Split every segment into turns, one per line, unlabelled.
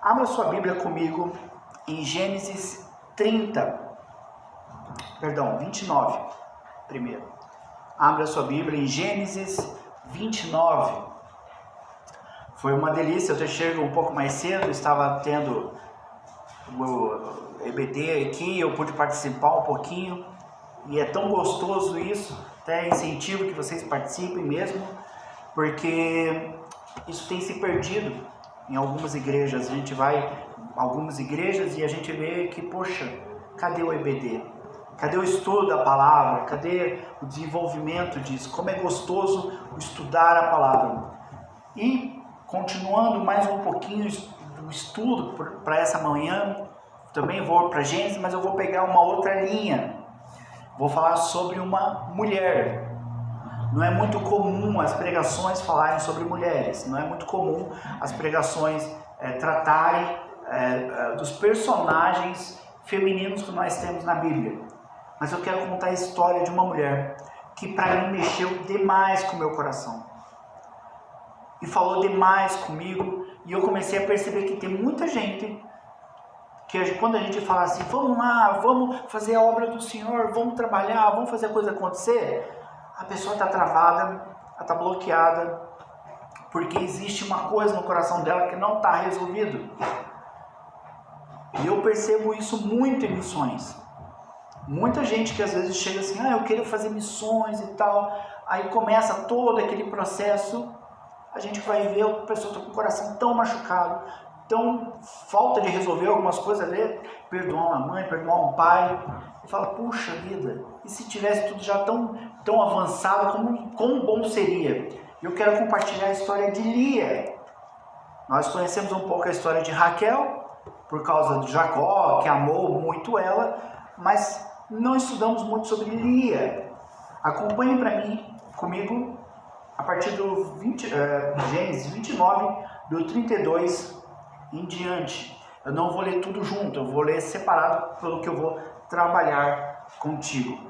Abra sua Bíblia comigo em Gênesis 29, primeiro. Abra sua Bíblia em Gênesis 29. Foi uma delícia, eu chego um pouco mais cedo, estava tendo o EBD aqui, eu pude participar um pouquinho, e é tão gostoso isso, até incentivo que vocês participem mesmo, porque isso tem se perdido em algumas igrejas. A gente vai a algumas igrejas e a gente vê que, poxa, cadê o EBD? Cadê o estudo da palavra? Cadê o desenvolvimento disso? Como é gostoso estudar a palavra. E, continuando mais um pouquinho do estudo para essa manhã, também vou para Gênesis, mas eu vou pegar uma outra linha. Vou falar sobre uma mulher. Não é muito comum as pregações falarem sobre mulheres. Não é muito comum as pregações tratarem dos personagens femininos que nós temos na Bíblia. Mas eu quero contar a história de uma mulher que para mim mexeu demais com o meu coração. E falou demais comigo. E eu comecei a perceber que tem muita gente que quando a gente fala assim, vamos lá, vamos fazer a obra do Senhor, vamos trabalhar, vamos fazer a coisa acontecer, a pessoa está travada, ela está bloqueada, porque existe uma coisa no coração dela que não está resolvido. E eu percebo isso muito em missões. Muita gente que às vezes chega assim, eu quero fazer missões e tal, aí começa todo aquele processo, a gente vai ver a pessoa está com o coração tão machucado, tão falta de resolver algumas coisas ali, perdoar uma mãe, perdoar um pai, e fala, puxa vida, e se tivesse tudo já tão avançado, como bom seria? Eu quero compartilhar a história de Lia. Nós conhecemos um pouco a história de Raquel, por causa de Jacó, que amou muito ela, mas não estudamos muito sobre Lia. Acompanhe comigo, a partir do Gênesis 29, do 32 em diante. Eu não vou ler tudo junto, eu vou ler separado pelo que eu vou trabalhar contigo.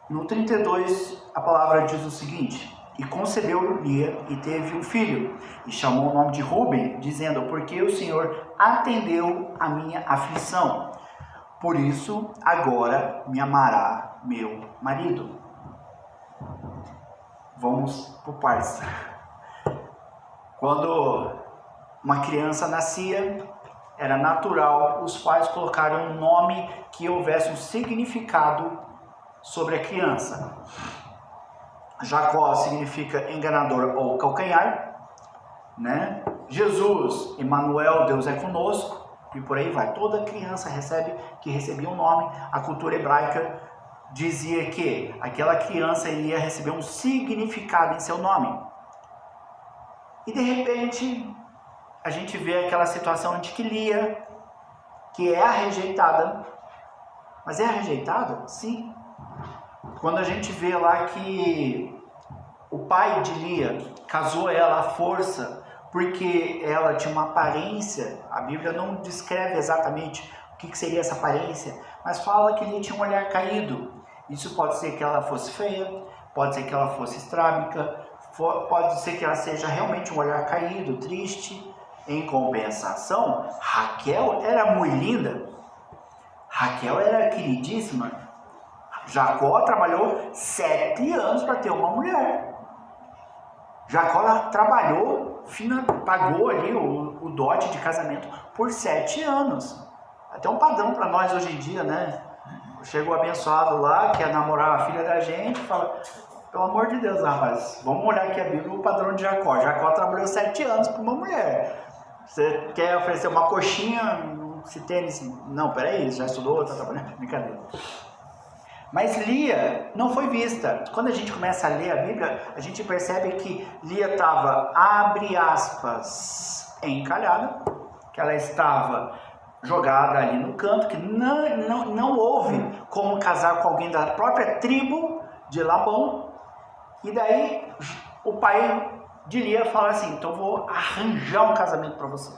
No 32, a palavra diz o seguinte: e concebeu Lia e teve um filho, e chamou o nome de Ruben, dizendo, porque o Senhor atendeu a minha aflição, por isso agora me amará meu marido. Vamos por partes. Quando uma criança nascia, era natural os pais colocarem um nome que houvesse um significado sobre a criança. Jacó significa enganador ou calcanhar, né? Jesus, Emanuel, Deus é conosco, e por aí vai. Toda criança recebia um nome. A cultura hebraica dizia que aquela criança iria receber um significado em seu nome. E de repente, a gente vê aquela situação de que Lia, que é a rejeitada, mas é a rejeitada? Sim. Quando a gente vê lá que o pai de Lia casou ela à força, porque ela tinha uma aparência, a Bíblia não descreve exatamente o que seria essa aparência, mas fala que Lia tinha um olhar caído. Isso pode ser que ela fosse feia, pode ser que ela fosse estrábica, pode ser que ela seja realmente um olhar caído, triste. Em compensação, Raquel era muito linda, Raquel era queridíssima. Jacó trabalhou 7 anos para ter uma mulher. Jacó trabalhou, pagou ali o dote de casamento por 7 anos. Até um padrão para nós hoje em dia, né? Chega o abençoado lá, quer namorar a filha da gente, fala, pelo amor de Deus, rapaz, vamos olhar aqui a Bíblia, o padrão de Jacó. Jacó trabalhou 7 anos para uma mulher. Você quer oferecer uma coxinha, se tênis? Não, peraí, já estudou, tá trabalhando? Brincadeira. Mas Lia não foi vista. Quando a gente começa a ler a Bíblia, a gente percebe que Lia estava, abre aspas, encalhada, que ela estava jogada ali no canto, que não houve como casar com alguém da própria tribo de Labão. E daí o pai de Lia fala assim, então eu vou arranjar um casamento para você.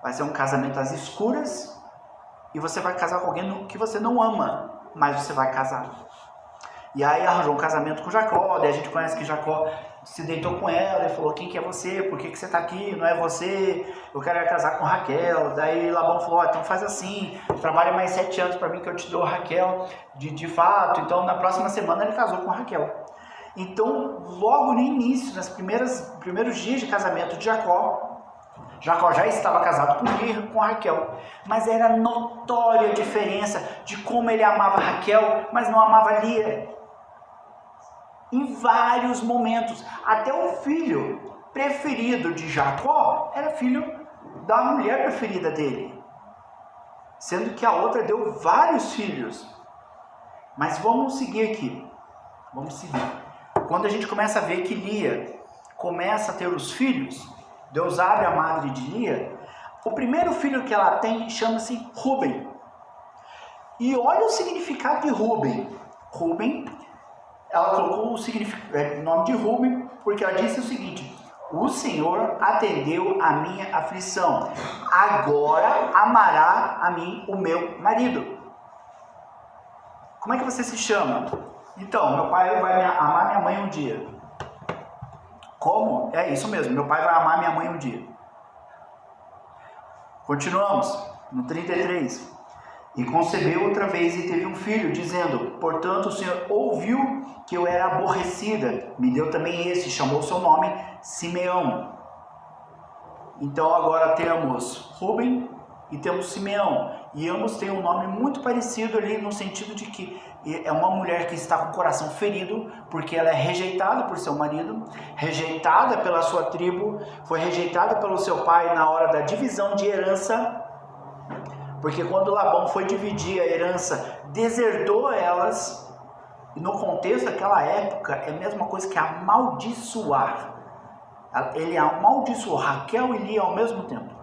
Vai ser um casamento às escuras e você vai casar com alguém que você não ama, mas você vai casar. E aí arranjou um casamento com Jacó, daí a gente conhece que Jacó se deitou com ela e falou: quem que é você? Por que você está aqui? Não é você? Eu quero casar com Raquel. Daí Labão falou: então faz assim, trabalha mais 7 anos para mim que eu te dou Raquel de fato. Então na próxima semana ele casou com Raquel. Então logo no início, nos primeiros dias de casamento de Jacó já estava casado com Raquel, mas era notória a diferença de como ele amava Raquel, mas não amava Lia. Em vários momentos, até o filho preferido de Jacó era filho da mulher preferida dele, sendo que a outra deu vários filhos. Mas vamos seguir aqui, Quando a gente começa a ver que Lia começa a ter os filhos, Deus abre a madre de Lia, o primeiro filho que ela tem chama-se Ruben. E olha o significado de Ruben. Ela colocou o nome de Ruben porque ela disse o seguinte: o Senhor atendeu a minha aflição, agora amará a mim o meu marido. Como é que você se chama? Então, meu pai vai amar minha mãe um dia. Como? É isso mesmo, meu pai vai amar minha mãe um dia. Continuamos, no 33. E concebeu outra vez e teve um filho, dizendo: portanto o Senhor ouviu que eu era aborrecida, me deu também esse, chamou seu nome Simeão. Então agora temos Ruben e temos Simeão, e ambos têm um nome muito parecido ali, no sentido de que é uma mulher que está com o coração ferido, porque ela é rejeitada por seu marido, rejeitada pela sua tribo, foi rejeitada pelo seu pai na hora da divisão de herança, porque quando Labão foi dividir a herança, deserdou elas, e no contexto daquela época é a mesma coisa que amaldiçoar. Ele amaldiçoou Raquel e Lia ao mesmo tempo.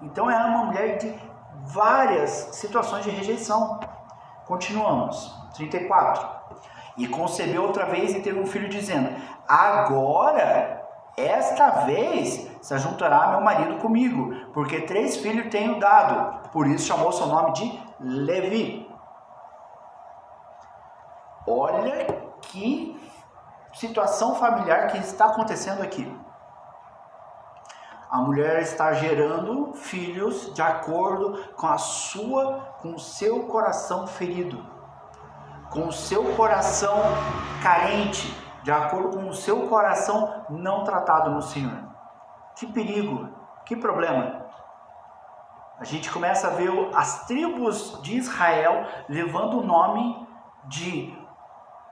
Então era uma mulher de várias situações de rejeição. Continuamos, 34. E concebeu outra vez e teve um filho, dizendo: agora, esta vez, se ajuntará meu marido comigo, porque 3 filhos tenho dado. Por isso chamou seu nome de Levi. Olha que situação familiar que está acontecendo aqui. A mulher está gerando filhos de acordo com o seu coração ferido, com o seu coração carente, de acordo com o seu coração não tratado no Senhor. Que perigo, que problema. A gente começa a ver as tribos de Israel levando o nome de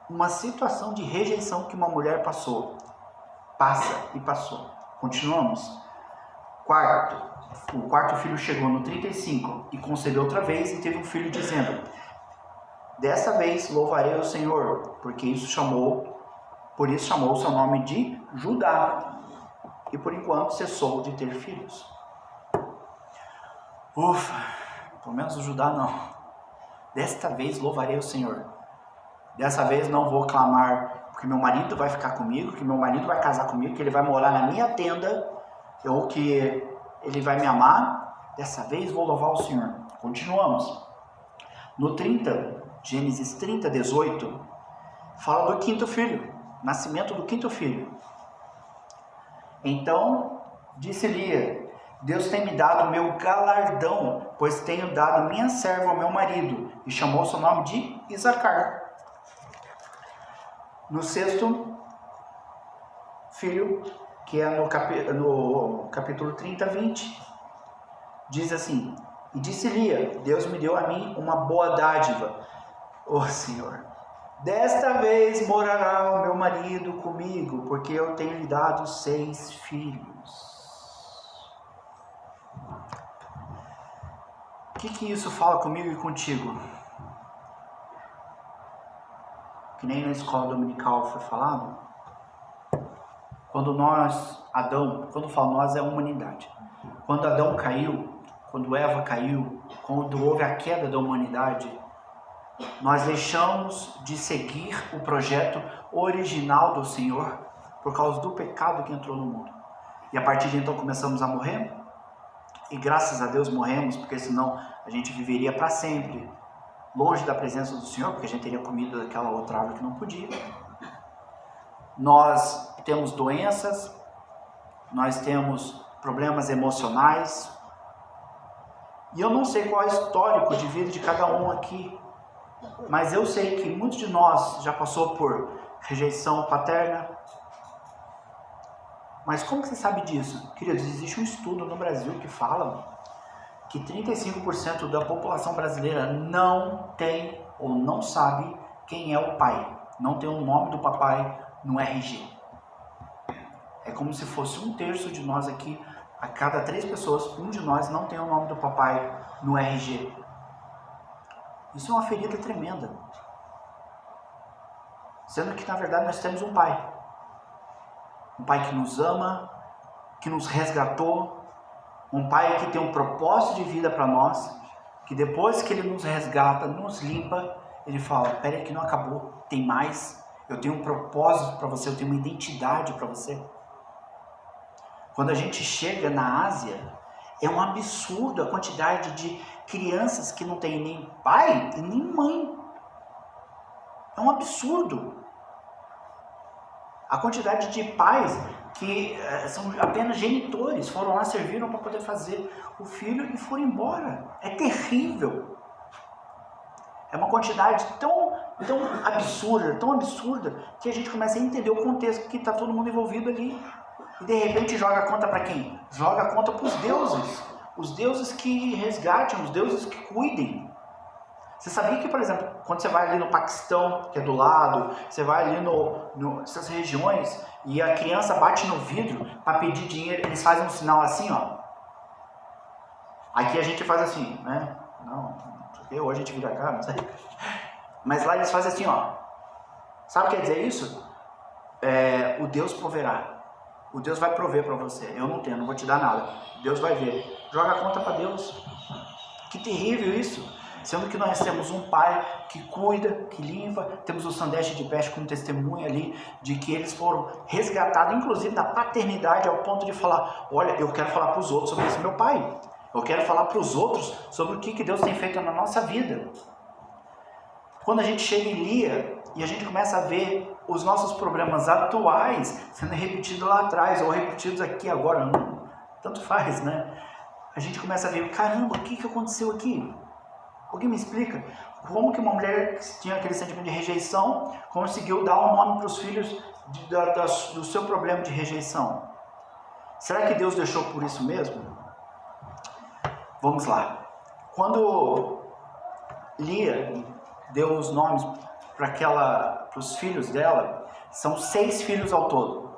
uma situação de rejeição que uma mulher passou. Passou. Continuamos. O quarto filho chegou no 35 e concebeu outra vez e teve um filho, dizendo: dessa vez louvarei o Senhor, por isso chamou o seu nome de Judá, e por enquanto cessou de ter filhos. Ufa, pelo menos o Judá não. Desta vez louvarei o Senhor. Dessa vez não vou clamar porque meu marido vai ficar comigo, que meu marido vai casar comigo, que ele vai morar na minha tenda, ou que ele vai me amar. Dessa vez vou louvar o Senhor. Continuamos. No 30, Gênesis 30, 18, fala do 5º filho, nascimento do 5º filho. Então disse Lia: Deus tem me dado o meu galardão, pois tenho dado minha serva ao meu marido, e chamou seu nome de Isacar. No 6º filho, que é no capítulo 30, 20, diz assim: e disse Lia: Deus me deu a mim uma boa dádiva, Senhor, desta vez morará o meu marido comigo, porque eu tenho lhe dado 6 filhos. O que isso fala comigo e contigo? Que nem na escola dominical foi falado. Quando quando falo nós, é a humanidade. Quando Adão caiu, quando Eva caiu, quando houve a queda da humanidade, nós deixamos de seguir o projeto original do Senhor por causa do pecado que entrou no mundo. E a partir de então começamos a morrer. E graças a Deus morremos, porque senão a gente viveria para sempre longe da presença do Senhor, porque a gente teria comido daquela outra árvore que não podia. Nós temos doenças, nós temos problemas emocionais. E eu não sei qual é o histórico de vida de cada um aqui, mas eu sei que muitos de nós já passou por rejeição paterna. Mas como que você sabe disso? Queridos, existe um estudo no Brasil que fala que 35% da população brasileira não tem ou não sabe quem é o pai. Não tem o nome do papai no RG. É como se fosse 1/3 de nós aqui, a cada 3 pessoas, um de nós não tem o nome do papai no RG. Isso é uma ferida tremenda. Sendo que, na verdade, nós temos um pai. Um pai que nos ama, que nos resgatou, um pai que tem um propósito de vida para nós, que depois que ele nos resgata, nos limpa, ele fala, peraí que não acabou, tem mais, eu tenho um propósito para você, eu tenho uma identidade para você. Quando a gente chega na Ásia, é um absurdo a quantidade de crianças que não têm nem pai e nem mãe. É um absurdo. A quantidade de pais que são apenas genitores, foram lá, serviram para poder fazer o filho e foram embora. É terrível. É uma quantidade tão absurda, que a gente começa a entender o contexto que está todo mundo envolvido ali. E de repente joga a conta para quem? Joga a conta para os deuses. Os deuses que resgatem, os deuses que cuidem. Você sabia que, por exemplo, quando você vai ali no Paquistão, que é do lado, você vai ali nessas regiões e a criança bate no vidro para pedir dinheiro, eles fazem um sinal assim, ó. Aqui a gente faz assim, né? Não, porque hoje a gente vira cá, não sei. Mas lá eles fazem assim, ó. Sabe o que quer dizer isso? O Deus proverá. O Deus vai prover para você. Eu não tenho, não vou te dar nada. Deus vai ver. Joga a conta para Deus. Que terrível isso. Sendo que nós temos um pai que cuida, que limpa. Temos o Sandesh de Peste como testemunha ali de que eles foram resgatados, inclusive na paternidade, ao ponto de falar, olha, eu quero falar para os outros sobre esse meu pai. Eu quero falar para os outros sobre o que Deus tem feito na nossa vida. Quando a gente chega em Lia e a gente começa a ver os nossos problemas atuais sendo repetidos lá atrás ou repetidos aqui agora, tanto faz, né? A gente começa a ver, caramba, o que aconteceu aqui? Alguém me explica? Como que uma mulher que tinha aquele sentimento de rejeição conseguiu dar um nome para os filhos do seu problema de rejeição? Será que Deus deixou por isso mesmo? Vamos lá. Quando Lia deu os nomes para os filhos dela, são 6 filhos ao todo.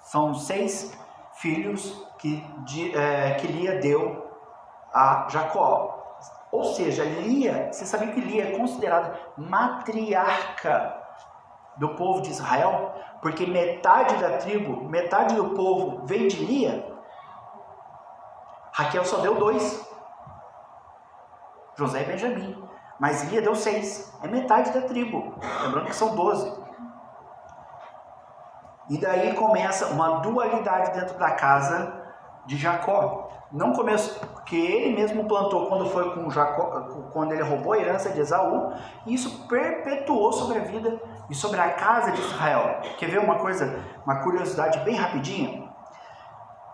São 6 filhos que Lia deu a Jacó. Ou seja, Lia, você sabia que Lia é considerada matriarca do povo de Israel? Porque metade da tribo, metade do povo vem de Lia. Raquel só deu 2. José e Benjamim. Mas Lia deu 6. É metade da tribo. Lembrando que são 12. E daí começa uma dualidade dentro da casa de Jacó. Não começou, porque ele mesmo plantou quando foi com Jacó, quando ele roubou a herança de Esaú, e isso perpetuou sobre a vida e sobre a casa de Israel. Quer ver uma curiosidade bem rapidinha?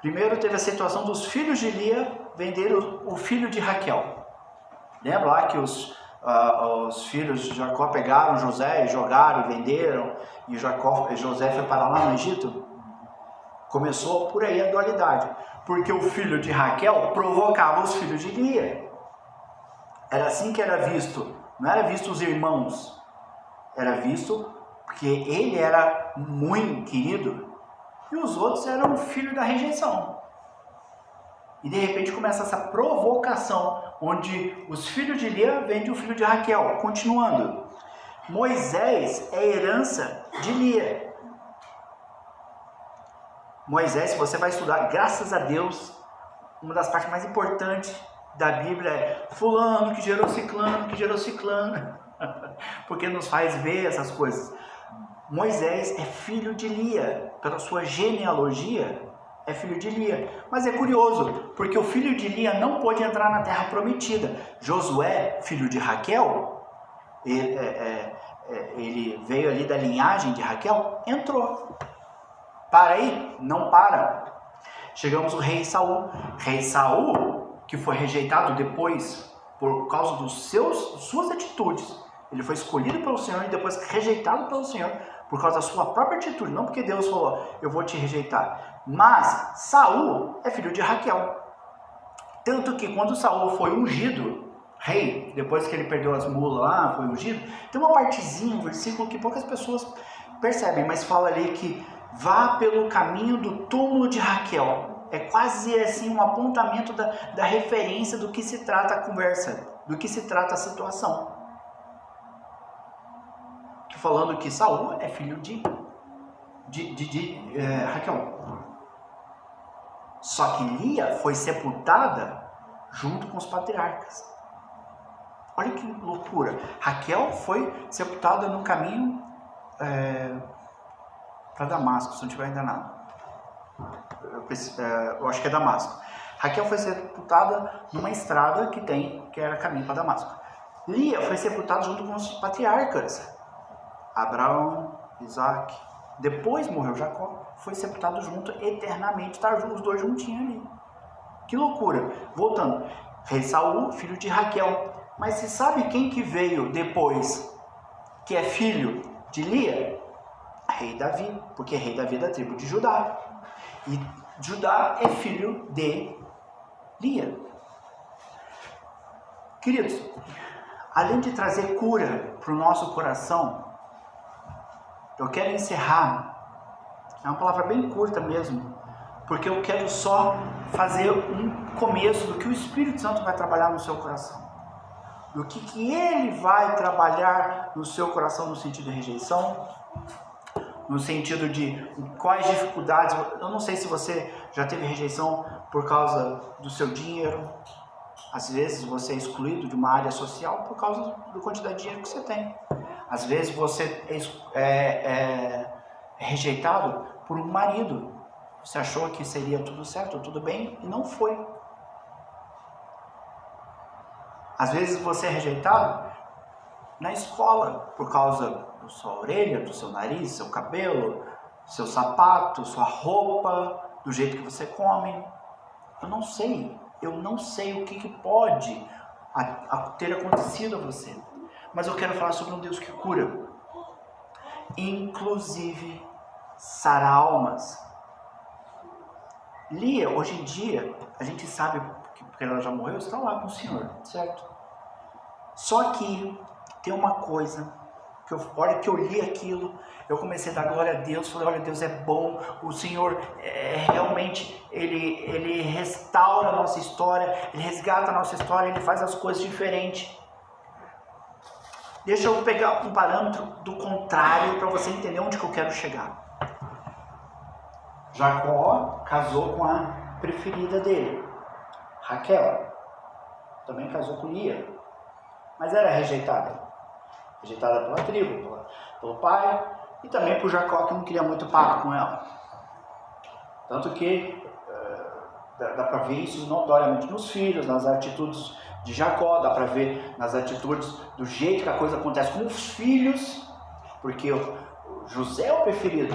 Primeiro teve a situação dos filhos de Lia venderam o filho de Raquel. Lembra lá que os filhos de Jacó pegaram José e jogaram e venderam, e José foi parar lá no Egito? Começou por aí a dualidade, porque o filho de Raquel provocava os filhos de Lia. Era assim que era visto, não era visto os irmãos, era visto porque ele era muito querido e os outros eram filho da rejeição. E de repente começa essa provocação, onde os filhos de Lia vendem o filho de Raquel. Continuando, Moisés é herança de Lia. Moisés, se você vai estudar, graças a Deus, uma das partes mais importantes da Bíblia é fulano que gerou ciclano, porque nos faz ver essas coisas. Moisés é filho de Lia, pela sua genealogia, é filho de Lia. Mas é curioso, porque o filho de Lia não pôde entrar na terra prometida. Josué, filho de Raquel, ele veio ali da linhagem de Raquel, entrou. Para aí? Não para. Chegamos ao rei Saul. Rei Saul, que foi rejeitado depois por causa dos suas atitudes. Ele foi escolhido pelo Senhor e depois rejeitado pelo Senhor por causa da sua própria atitude. Não porque Deus falou, eu vou te rejeitar. Mas Saul é filho de Raquel. Tanto que quando Saul foi ungido rei, depois que ele perdeu as mulas lá, foi ungido, tem uma partezinha, um versículo que poucas pessoas percebem, mas fala ali que vá pelo caminho do túmulo de Raquel. É quase assim um apontamento da referência do que se trata a conversa, do que se trata a situação. Falando que Saul é filho de Raquel. Só que Lia foi sepultada junto com os patriarcas. Olha que loucura. Raquel foi sepultada no caminho para Damasco, se não estiver enganado. Eu acho que é Damasco. Raquel foi sepultada numa estrada que era caminho para Damasco. Lia foi sepultada junto com os patriarcas. Abraão, Isaac. Depois morreu Jacó, foi sepultado junto eternamente, tá os dois juntinhos ali. Que loucura. Voltando, rei Saul, filho de Raquel. Mas você sabe quem que veio depois, que é filho de Lia? Rei Davi, porque rei Davi é da tribo de Judá. E Judá é filho de Lia. Queridos, além de trazer cura para o nosso coração, eu quero encerrar, é uma palavra bem curta mesmo, porque eu quero só fazer um começo do que o Espírito Santo vai trabalhar no seu coração. Do que ele vai trabalhar no seu coração no sentido de rejeição, no sentido de quais dificuldades. Eu não sei se você já teve rejeição por causa do seu dinheiro. Às vezes você é excluído de uma área social por causa da quantidade de dinheiro que você tem. Às vezes você é rejeitado por um marido. Você achou que seria tudo certo, tudo bem, e não foi. Às vezes você é rejeitado na escola por causa da sua orelha, do seu nariz, seu cabelo, seu sapato, sua roupa, do jeito que você come. Eu não sei o que pode ter acontecido a você. Mas eu quero falar sobre um Deus que cura, inclusive sara almas. Lia, hoje em dia, a gente sabe, porque ela já morreu, está lá com o Senhor, certo? Só que tem uma coisa, que a hora que eu li aquilo, eu comecei a dar glória a Deus, falei, olha, Deus é bom, o Senhor realmente, Ele restaura a nossa história, Ele resgata a nossa história, Ele faz as coisas diferentes. Deixa eu pegar um parâmetro do contrário para você entender onde que eu quero chegar. Jacó casou com a preferida dele, Raquel. Também casou com Lia, mas era rejeitada pela tribo, pelo pai, e também por Jacó, que não queria muito papo com ela. Tanto que dá para ver isso notoriamente nos filhos, nas atitudes de Jacó, dá para ver nas atitudes do jeito que a coisa acontece com os filhos, porque José é o preferido,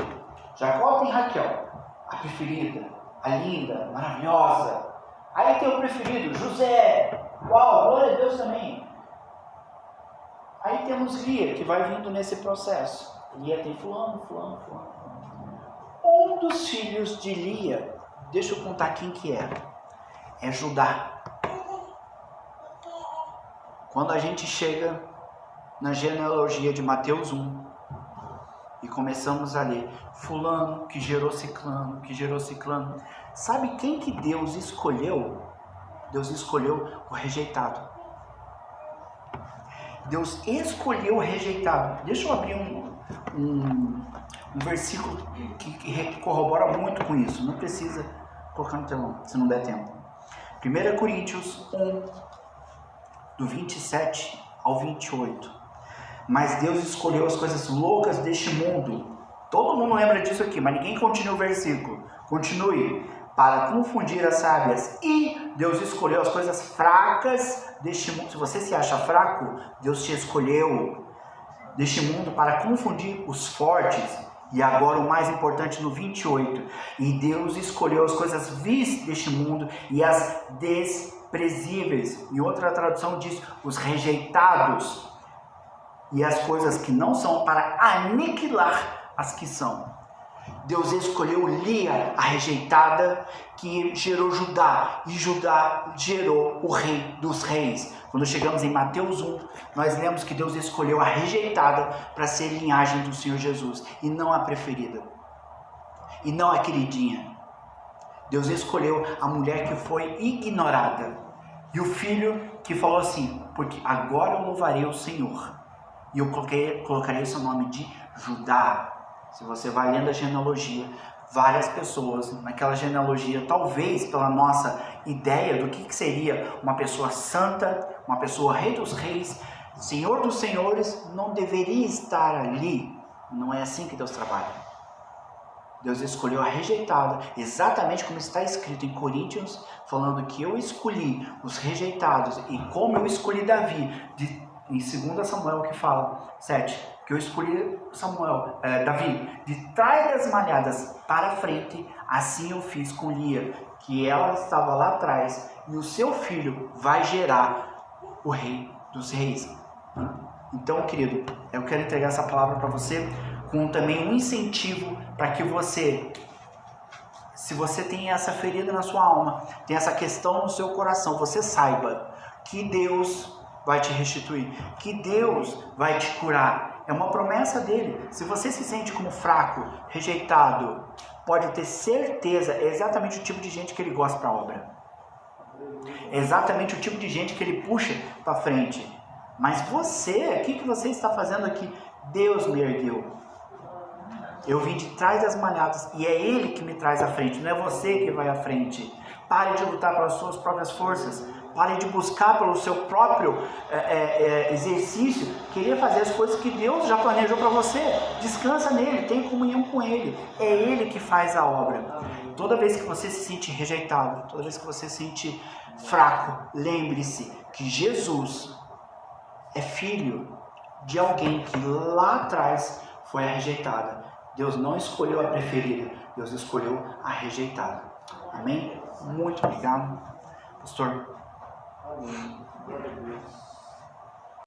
Jacó tem Raquel, a preferida, a linda, maravilhosa. Aí tem o preferido, José, uau, glória a Deus também. Aí temos Lia, que vai vindo nesse processo. Lia tem fulano. Um dos filhos de Lia, deixa eu contar quem que é Judá. Quando a gente chega na genealogia de Mateus 1 e começamos a ler fulano que gerou ciclano, sabe quem que Deus escolheu? Deus escolheu o rejeitado. Deus escolheu o rejeitado. Deixa eu abrir um versículo que corrobora muito com isso. Não precisa colocar no telão, se não der tempo. 1 Coríntios 1, do 27 ao 28. Mas Deus escolheu as coisas loucas deste mundo. Todo mundo lembra disso aqui, mas ninguém continua o versículo. Continue. Para confundir as sábias. E Deus escolheu as coisas fracas deste mundo. Se você se acha fraco, Deus te escolheu deste mundo para confundir os fortes. E agora o mais importante no 28. E Deus escolheu as coisas vis deste mundo e as desprezíveis. E outra tradução diz os rejeitados. E as coisas que não são, para aniquilar as que são. Deus escolheu Lia, a rejeitada, que gerou Judá. E Judá gerou o rei dos reis. Quando chegamos em Mateus 1, nós lemos que Deus escolheu a rejeitada para ser linhagem do Senhor Jesus. E não a preferida. E não a queridinha. Deus escolheu a mulher que foi ignorada. E o filho que falou assim, porque agora eu louvarei o Senhor. E eu colocarei o seu nome de Judá. Se você vai lendo a genealogia, várias pessoas naquela genealogia, talvez pela nossa ideia do que seria uma pessoa santa, uma pessoa rei dos reis, senhor dos senhores, não deveria estar ali. Não é assim que Deus trabalha. Deus escolheu a rejeitada, exatamente como está escrito em Coríntios, falando que eu escolhi os rejeitados, e como eu escolhi Davi, em 2 Samuel que fala, 7, que eu escolhi Davi, de trás das malhadas para frente, assim eu fiz com Lia, que ela estava lá atrás, e o seu filho vai gerar o rei dos reis. Então, querido, eu quero entregar essa palavra para você, com também um incentivo para que você, se você tem essa ferida na sua alma, tem essa questão no seu coração, você saiba que Deus vai te restituir, que Deus vai te curar. É uma promessa dele. Se você se sente como fraco, rejeitado, pode ter certeza, é exatamente o tipo de gente que ele gosta para a obra. É exatamente o tipo de gente que ele puxa para frente. Mas você, o que você está fazendo aqui? Deus me ergueu. Eu vim de trás das malhadas e é Ele que me traz à frente, não é você que vai à frente. Pare de lutar pelas suas próprias forças. Pare de buscar pelo seu próprio exercício, querer fazer as coisas que Deus já planejou para você. Descansa nele, tem comunhão com Ele. É Ele que faz a obra. Toda vez que você se sente rejeitado, toda vez que você se sente fraco, lembre-se que Jesus é filho de alguém que lá atrás foi a rejeitada. Deus não escolheu a preferida, Deus escolheu a rejeitada. Amém? Muito obrigado, pastor.
Glória a Deus.